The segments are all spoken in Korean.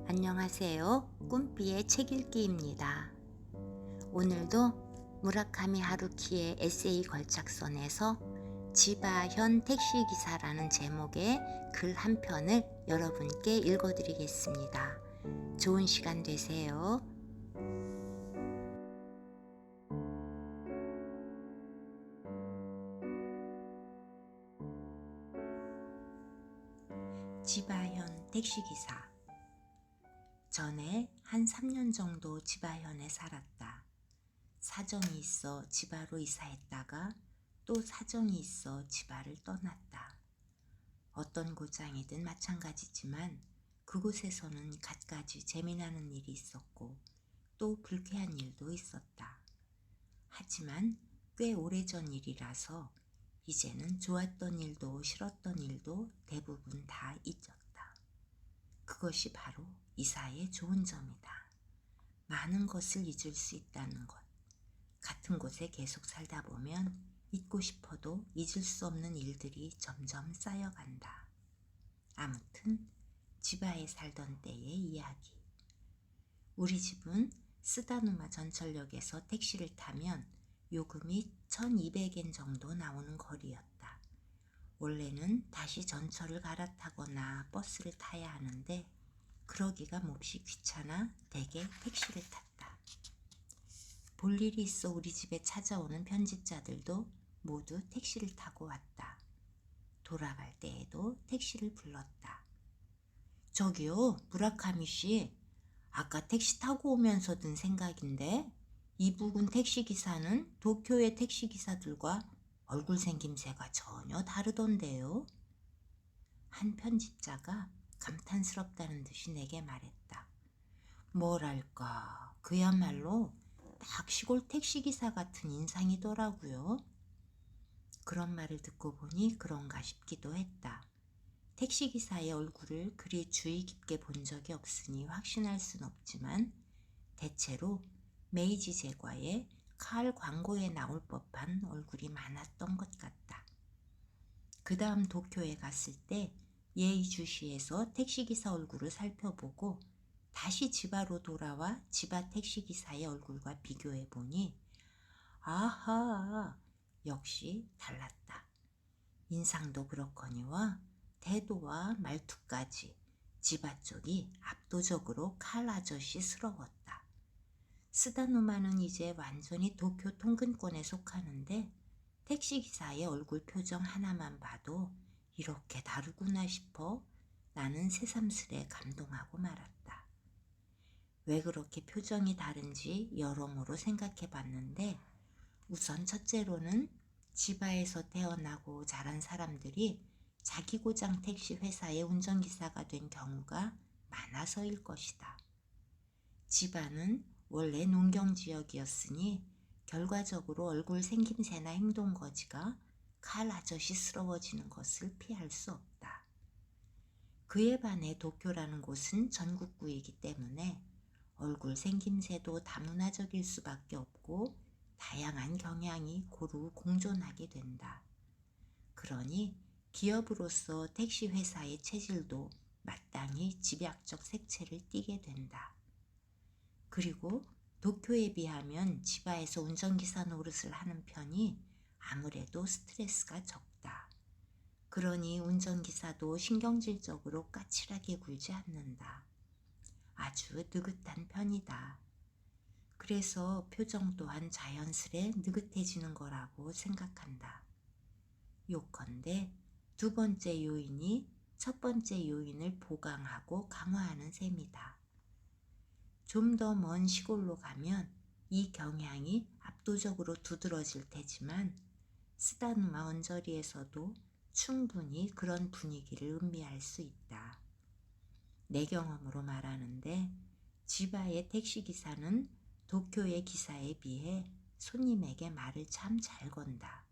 안녕하세요. 꿈비의 책 읽기입니다. 오늘도 무라카미 하루키의 에세이 걸작선에서 지바현 택시기사라는 제목의 글 한 편을 여러분께 읽어드리겠습니다. 좋은 시간 되세요. 지바현 택시기사. 전에 한 3년 정도 지바현에 살았다. 사정이 있어 지바로 이사했다가 또 사정이 있어 지바를 떠났다. 어떤 고장이든 마찬가지지만 그곳에서는 갖가지 재미나는 일이 있었고 또 불쾌한 일도 있었다. 하지만 꽤 오래전 일이라서 이제는 좋았던 일도 싫었던 일도 대부분 다 잊었다. 그것이 바로 이사의 좋은 점이다. 많은 것을 잊을 수 있다는 것. 같은 곳에 계속 살다 보면 잊고 싶어도 잊을 수 없는 일들이 점점 쌓여간다. 아무튼 지바에 살던 때의 이야기. 우리 집은 스다누마 전철역에서 택시를 타면 요금이 1200엔 정도 나오는 거리였다. 원래는 다시 전철을 갈아타거나 버스를 타야 하는데 그러기가 몹시 귀찮아 대개 택시를 탔다. 볼 일이 있어 우리 집에 찾아오는 편집자들도 모두 택시를 타고 왔다. 돌아갈 때에도 택시를 불렀다. 저기요, 무라카미 씨. 아까 택시 타고 오면서 든 생각인데 이북은 택시기사는 도쿄의 택시기사들과 얼굴 생김새가 전혀 다르던데요. 한 편집자가 감탄스럽다는 듯이 내게 말했다. 뭐랄까, 그야말로 딱 시골 택시기사 같은 인상이더라고요. 그런 말을 듣고 보니 그런가 싶기도 했다. 택시기사의 얼굴을 그리 주의 깊게 본 적이 없으니 확신할 순 없지만 대체로 메이지 제과의 칼 광고에 나올 법한 얼굴이 많았던 것 같다. 그 다음 도쿄에 갔을 때 예의주시에서 택시기사 얼굴을 살펴보고 다시 지바로 돌아와 지바 택시기사의 얼굴과 비교해보니 아하, 역시 달랐다. 인상도 그렇거니와 태도와 말투까지 지바 쪽이 압도적으로 칼 아저씨스러웠다. 스다누마는 이제 완전히 도쿄 통근권에 속하는데 택시기사의 얼굴 표정 하나만 봐도 이렇게 다르구나 싶어 나는 새삼스레 감동하고 말았다. 왜 그렇게 표정이 다른지 여러모로 생각해 봤는데 우선 첫째로는 지바에서 태어나고 자란 사람들이 자기 고장 택시 회사의 운전기사가 된 경우가 많아서일 것이다. 지바는 원래 농경지역이었으니 결과적으로 얼굴 생김새나 행동거지가 칼 아저씨스러워지는 것을 피할 수 없다. 그에 반해 도쿄라는 곳은 전국구이기 때문에 얼굴 생김새도 다문화적일 수밖에 없고 다양한 경향이 고루 공존하게 된다. 그러니 기업으로서 택시 회사의 체질도 마땅히 집약적 색채를 띠게 된다. 그리고 도쿄에 비하면 지바에서 운전기사 노릇을 하는 편이 아무래도 스트레스가 적다. 그러니 운전기사도 신경질적으로 까칠하게 굴지 않는다. 아주 느긋한 편이다. 그래서 표정 또한 자연스레 느긋해지는 거라고 생각한다. 요컨대 두 번째 요인이 첫 번째 요인을 보강하고 강화하는 셈이다. 좀 더 먼 시골로 가면 이 경향이 압도적으로 두드러질 테지만 스다누마 언저리에서도 충분히 그런 분위기를 음미할 수 있다. 내 경험으로 말하는데 지바의 택시기사는 도쿄의 기사에 비해 손님에게 말을 참 잘 건다.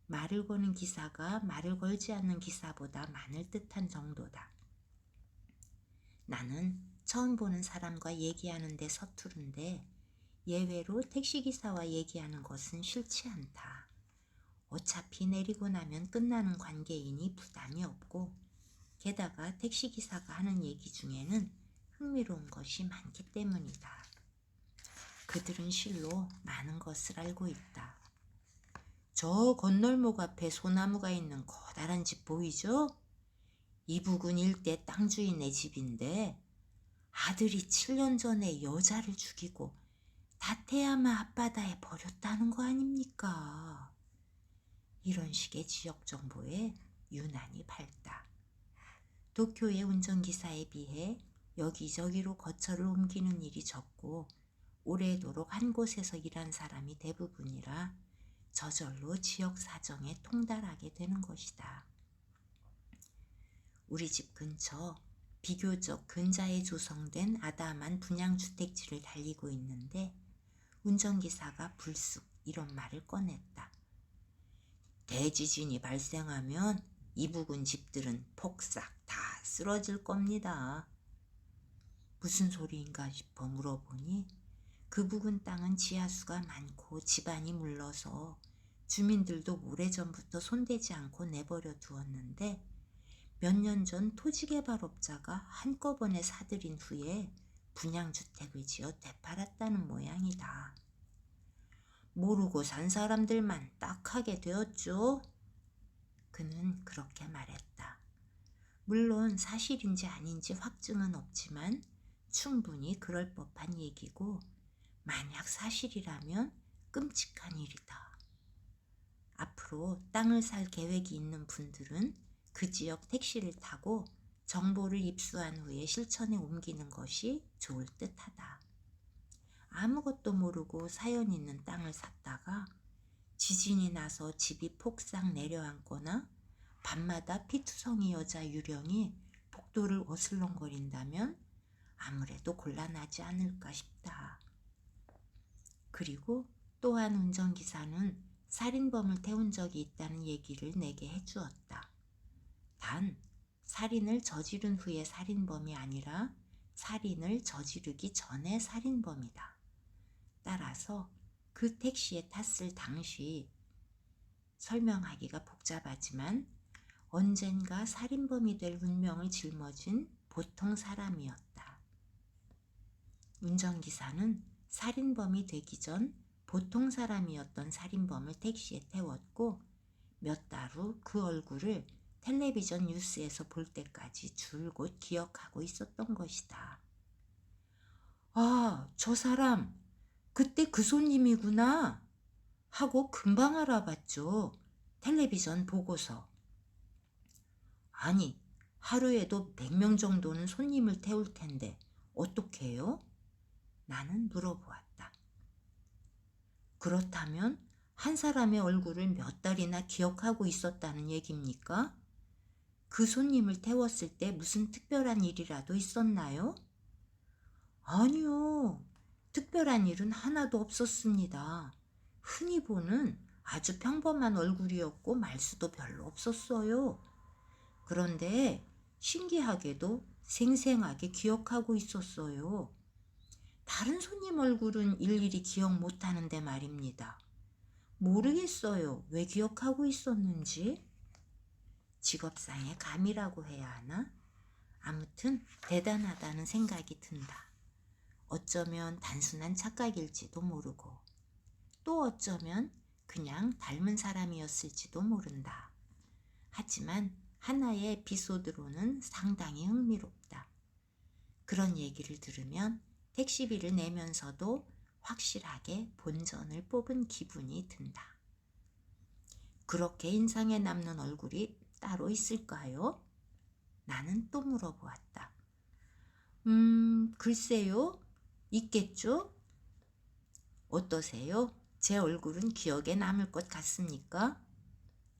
말을 거는 기사가 말을 걸지 않는 기사보다 많을 듯한 정도다. 나는 처음 보는 사람과 얘기하는데 서투른데 예외로 택시기사와 얘기하는 것은 싫지 않다. 어차피 내리고 나면 끝나는 관계이니 부담이 없고 게다가 택시기사가 하는 얘기 중에는 흥미로운 것이 많기 때문이다. 그들은 실로 많은 것을 알고 있다. 저 건널목 앞에 소나무가 있는 커다란 집 보이죠? 이 부근 일대 땅 주인의 집인데 아들이 7년 전에 여자를 죽이고 다테야마 앞바다에 버렸다는 거 아닙니까? 이런 식의 지역 정보에 유난히 밝다. 도쿄의 운전기사에 비해 여기저기로 거처를 옮기는 일이 적고 오래도록 한 곳에서 일한 사람이 대부분이라 저절로 지역 사정에 통달하게 되는 것이다. 우리 집 근처 비교적 근자에 조성된 아담한 분양주택지를 달리고 있는데 운전기사가 불쑥 이런 말을 꺼냈다. 대지진이 발생하면 이 부근 집들은 폭삭 다 쓰러질 겁니다. 무슨 소리인가 싶어 물어보니 그 부근 땅은 지하수가 많고 집안이 물러서 주민들도 오래전부터 손대지 않고 내버려 두었는데 몇 년 전 토지개발업자가 한꺼번에 사들인 후에 분양주택을 지어 되팔았다는 모양이다. 모르고 산 사람들만 딱하게 되었죠. 그는 그렇게 말했다. 물론 사실인지 아닌지 확증은 없지만 충분히 그럴 법한 얘기고 만약 사실이라면 끔찍한 일이다. 앞으로 땅을 살 계획이 있는 분들은 그 지역 택시를 타고 정보를 입수한 후에 실천에 옮기는 것이 좋을 듯하다. 아무것도 모르고 사연 있는 땅을 샀다가 지진이 나서 집이 폭삭 내려앉거나 밤마다 피투성이 여자 유령이 복도를 어슬렁거린다면 아무래도 곤란하지 않을까 싶다. 그리고 또한 운전기사는 살인범을 태운 적이 있다는 얘기를 내게 해주었다. 단 살인을 저지른 후에 살인범이 아니라 살인을 저지르기 전에 살인범이다. 따라서 그 택시에 탔을 당시 설명하기가 복잡하지만 언젠가 살인범이 될 운명을 짊어진 보통 사람이었다. 운전기사는 살인범이 되기 전 보통 사람이었던 살인범을 택시에 태웠고 몇 달 후 그 얼굴을 텔레비전 뉴스에서 볼 때까지 줄곧 기억하고 있었던 것이다. 아, 저 사람 그때 그 손님이구나 하고 금방 알아봤죠. 텔레비전 보고서. 아니, 하루에도 100명 정도는 손님을 태울 텐데 어떻게 해요? 나는 물어보았다. 그렇다면 한 사람의 얼굴을 몇 달이나 기억하고 있었다는 얘기입니까? 그 손님을 태웠을 때 무슨 특별한 일이라도 있었나요? 아니요. 특별한 일은 하나도 없었습니다. 흔히 보는 아주 평범한 얼굴이었고 말수도 별로 없었어요. 그런데 신기하게도 생생하게 기억하고 있었어요. 다른 손님 얼굴은 일일이 기억 못하는데 말입니다. 모르겠어요. 왜 기억하고 있었는지. 직업상의 감이라고 해야 하나? 아무튼 대단하다는 생각이 든다. 어쩌면 단순한 착각일지도 모르고 또 어쩌면 그냥 닮은 사람이었을지도 모른다. 하지만 하나의 에피소드로는 상당히 흥미롭다. 그런 얘기를 들으면 택시비를 내면서도 확실하게 본전을 뽑은 기분이 든다. 그렇게 인상에 남는 얼굴이 따로 있을까요? 나는 또 물어보았다. 글쎄요. 있겠죠? 어떠세요? 제 얼굴은 기억에 남을 것 같습니까?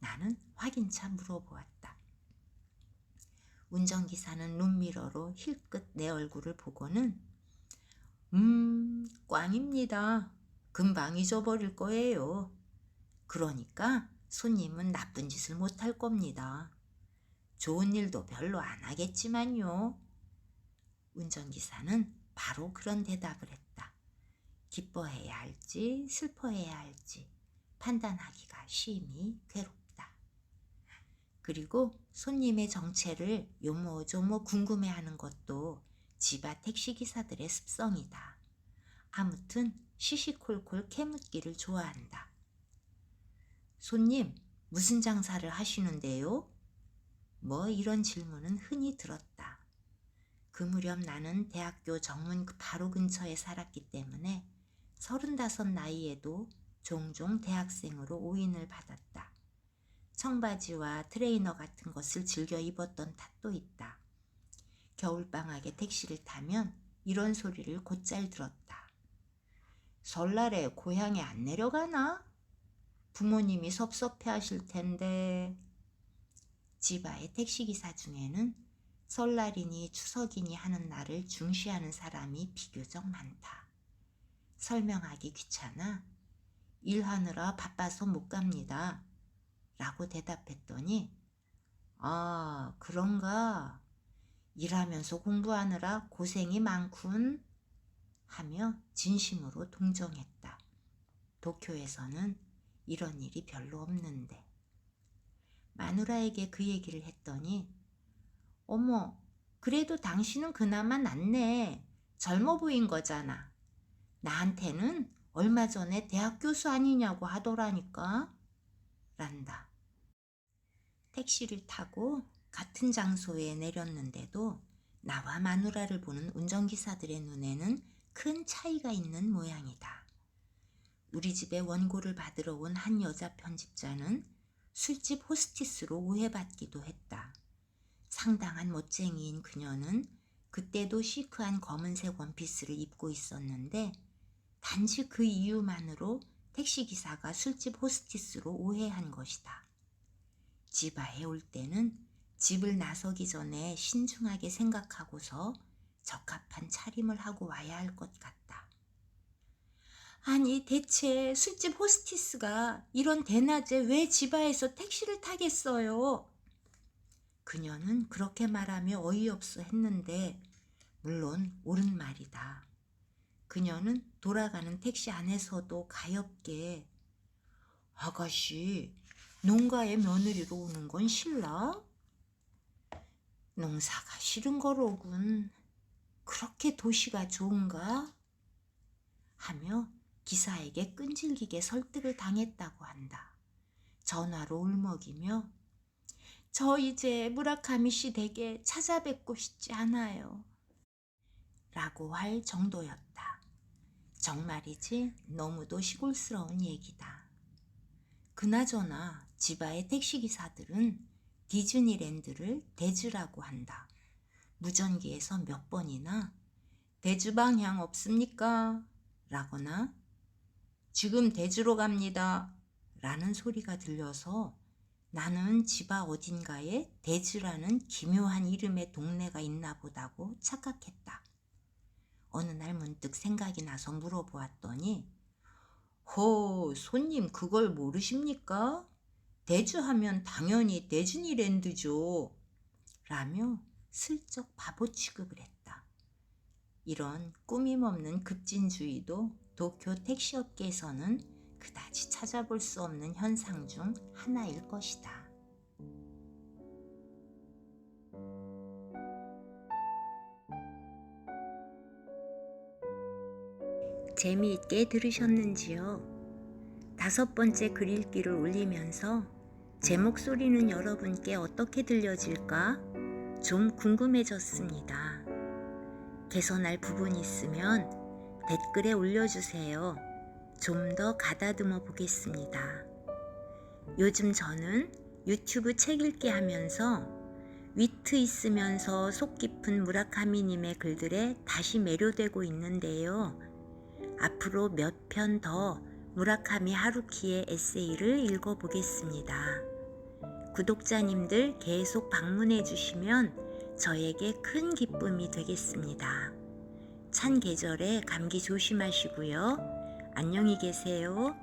나는 확인차 물어보았다. 운전기사는 룸미러로 힐끗 내 얼굴을 보고는 꽝입니다. 금방 잊어버릴 거예요. 그러니까 손님은 나쁜 짓을 못할 겁니다. 좋은 일도 별로 안 하겠지만요. 운전기사는 바로 그런 대답을 했다. 기뻐해야 할지 슬퍼해야 할지 판단하기가 심히 괴롭다. 그리고 손님의 정체를 요모조모 궁금해하는 것도 지바 택시기사들의 습성이다. 아무튼 시시콜콜 캐묻기를 좋아한다. 손님, 무슨 장사를 하시는데요? 뭐 이런 질문은 흔히 들었다. 그 무렵 나는 대학교 정문 바로 근처에 살았기 때문에 35 나이에도 종종 대학생으로 오인을 받았다. 청바지와 트레이너 같은 것을 즐겨 입었던 탓도 있다. 겨울방학에 택시를 타면 이런 소리를 곧잘 들었다. 설날에 고향에 안 내려가나? 부모님이 섭섭해 하실 텐데. 지바의 택시기사 중에는 설날이니 추석이니 하는 날을 중시하는 사람이 비교적 많다. 설명하기 귀찮아 일하느라 바빠서 못 갑니다 라고 대답했더니 아, 그런가? 일하면서 공부하느라 고생이 많군 하며 진심으로 동정했다. 도쿄에서는 이런 일이 별로 없는데. 마누라에게 그 얘기를 했더니 어머, 그래도 당신은 그나마 낫네. 젊어 보인 거잖아. 나한테는 얼마 전에 대학 교수 아니냐고 하더라니까. 란다. 택시를 타고 같은 장소에 내렸는데도 나와 마누라를 보는 운전기사들의 눈에는 큰 차이가 있는 모양이다. 우리 집에 원고를 받으러 온 한 여자 편집자는 술집 호스티스로 오해받기도 했다. 상당한 멋쟁이인 그녀는 그때도 시크한 검은색 원피스를 입고 있었는데 단지 그 이유만으로 택시기사가 술집 호스티스로 오해한 것이다. 지바에 올 때는 집을 나서기 전에 신중하게 생각하고서 적합한 차림을 하고 와야 할 것 같다. 아니, 대체 술집 호스티스가 이런 대낮에 왜 지바에서 택시를 타겠어요? 그녀는 그렇게 말하며 어이없어 했는데 물론 옳은 말이다. 그녀는 돌아가는 택시 안에서도 가엾게 아가씨, 농가의 며느리로 오는 건 싫나? 농사가 싫은 거로군. 그렇게 도시가 좋은가? 하며 기사에게 끈질기게 설득을 당했다고 한다. 전화로 울먹이며 저 이제 무라카미 씨 댁에 찾아뵙고 싶지 않아요. 라고 할 정도였다. 정말이지 너무도 시골스러운 얘기다. 그나저나 지바의 택시기사들은 디즈니랜드를 대주라고 한다. 무전기에서 몇 번이나 대주 방향 없습니까? 라거나 지금 대주로 갑니다 라는 소리가 들려서 나는 지바 어딘가에 대주라는 기묘한 이름의 동네가 있나 보다고 착각했다. 어느 날 문득 생각이 나서 물어보았더니 손님 그걸 모르십니까? 대주하면 당연히 디즈니랜드죠 라며 슬쩍 바보 취급을 했다. 이런 꾸밈없는 급진주의도 도쿄 택시업계에서는 그다지 찾아볼 수 없는 현상 중 하나일 것이다. 재미있게 들으셨는지요? 5번째 글 읽기를 올리면서 제 목소리는 여러분께 어떻게 들려질까? 좀 궁금해졌습니다. 개선할 부분이 있으면 댓글에 올려주세요. 좀 더 가다듬어 보겠습니다. 요즘 저는 유튜브 책 읽기 하면서 위트 있으면서 속 깊은 무라카미님의 글들에 다시 매료되고 있는데요. 앞으로 몇 편 더 무라카미 하루키의 에세이를 읽어보겠습니다. 구독자님들 계속 방문해 주시면 저에게 큰 기쁨이 되겠습니다. 찬 계절에 감기 조심하시고요. 안녕히 계세요.